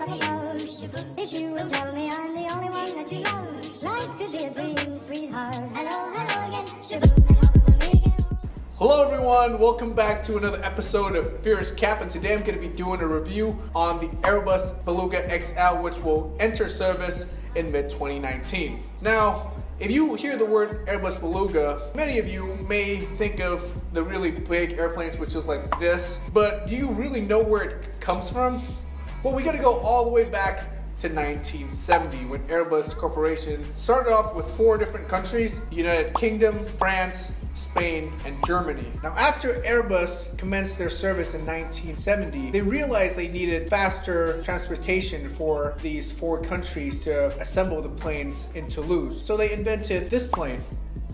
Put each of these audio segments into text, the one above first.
If you will tell me I'm the only one that you love, life could be a dream, sweetheart. Hello again. Hello everyone, welcome back to another episode of FuriousCapt, and today I'm going to be doing a review on the Airbus Beluga XL, which will enter service in mid-2019. Now, if you hear the word Airbus Beluga, many of you may think of the really big airplanes which look like this, but do you really know where it comes from? Well, we got to go all the way back to 1970 when Airbus Corporation started off with 4 different countries: United Kingdom, France, Spain, and Germany. Now, after Airbus commenced their service in 1970, they realized they needed faster transportation for these 4 countries to assemble the planes in Toulouse. So they invented this plane,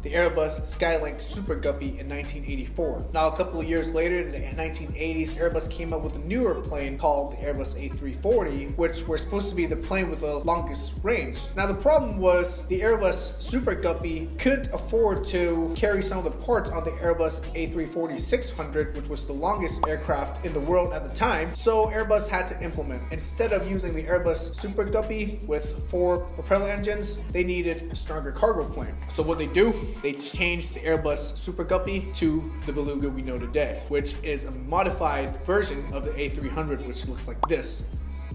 the Airbus Skylink Super Guppy, in 1984. Now, a couple of years later, in the 1980s, Airbus came up with a newer plane called the Airbus A340, which were supposed to be the plane with the longest range. Now, the problem was the Airbus Super Guppy couldn't afford to carry some of the parts on the Airbus A340-600, which was the longest aircraft in the world at the time. So Airbus had to implement. Instead of using the Airbus Super Guppy with 4 propeller engines, they needed a stronger cargo plane. So what they do? They changed the Airbus Super Guppy to the Beluga we know today, which is a modified version of the A300, which looks like this.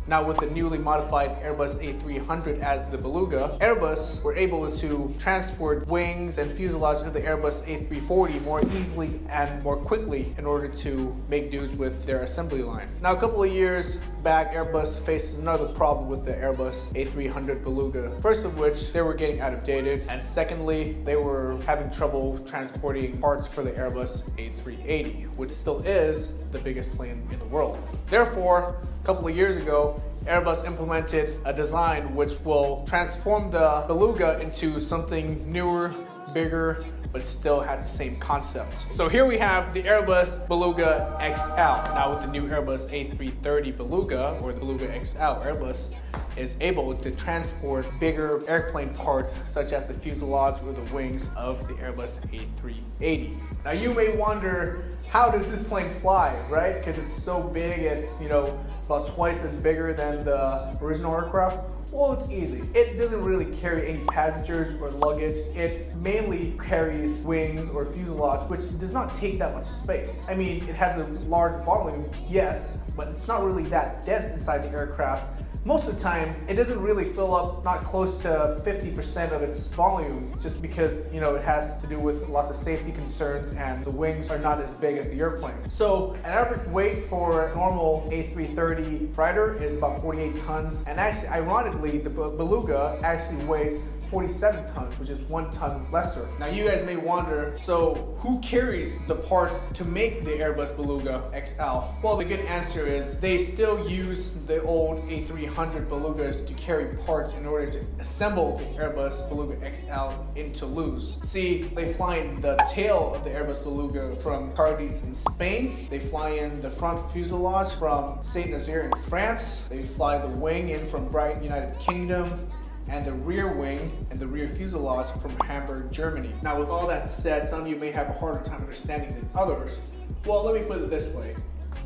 Now, with the newly modified Airbus A300 as the Beluga, Airbus were able to transport wings and fuselage of the Airbus A340 more easily and more quickly in order to make do with their assembly line. Now, a couple of years back, Airbus faces another problem with the Airbus A300 Beluga. First of which, they were getting outdated, and secondly, they were having trouble transporting parts for the Airbus A380, which still is the biggest plane in the world. Therefore, a couple of years ago, Airbus implemented a design which will transform the Beluga into something newer, bigger, but still has the same concept. So here we have the Airbus Beluga XL. Now, with the new Airbus A330 Beluga, or the Beluga XL, Airbus is able to transport bigger airplane parts such as the fuselage or the wings of the Airbus A380. Now, you may wonder, how does this plane fly, right? Because it's so big, it's about twice as bigger than the original aircraft. Well, it's easy. It doesn't really carry any passengers or luggage. It mainly carries wings or fuselage, which does not take that much space. I mean, it has a large volume, yes, but it's not really that dense inside the aircraft. Most of the time, it doesn't really fill up not close to 50% of its volume, just because, it has to do with lots of safety concerns and the wings are not as big as the airplane. So an average weight for a normal A330 fighter is about 48 tons. And actually, ironically, the Beluga actually weighs 47 tons, which is 1 ton lesser. Now, you guys may wonder, so who carries the parts to make the Airbus Beluga XL? Well, the good answer is they still use the old A300 Belugas to carry parts in order to assemble the Airbus Beluga XL in Toulouse. See, they fly in the tail of the Airbus Beluga from Cadiz in Spain. They fly in the front fuselage from Saint-Nazaire in France. They fly the wing in from Brighton, United Kingdom, and the rear wing and the rear fuselage from Hamburg, Germany. Now, with all that said, some of you may have a harder time understanding than others. Well, let me put it this way.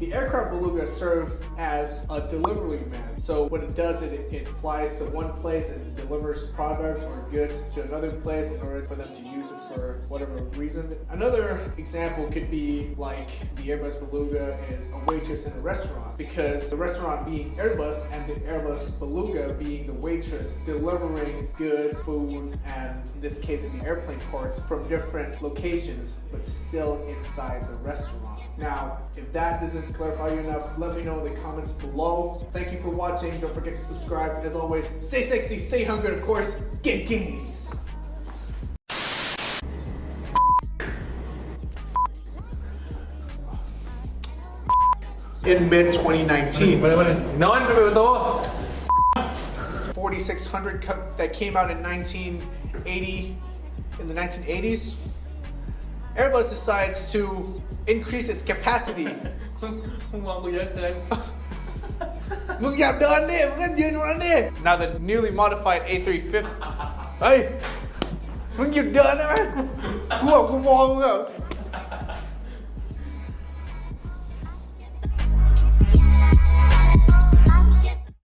The aircraft Beluga serves as a delivery man. So what it does is it flies to one place and delivers product or goods to another place in order for them to use it for whatever reason. Another example could be like the Airbus Beluga is a waitress in a restaurant, because the restaurant being Airbus and the Airbus Beluga being the waitress delivering goods, food, and in this case, the airplane parts from different locations, but still inside the restaurant. Now, if that doesn't clarify you enough, let me know in the comments below. Thank you for watching. Don't forget to subscribe. As always, stay sexy, stay hungry, and of course, get gains. In mid-2019, 4600 that came out in 1980, in the 1980s, Airbus decides to increase its capacity. มึงมองกูเยอะเกิน มึงอยากเดินดิมึงก็ยืนตรงนั้นดิ Now the newly modified A350 เฮ้ยมึงหยุดเดินได้ไหมกูมองมึงอะ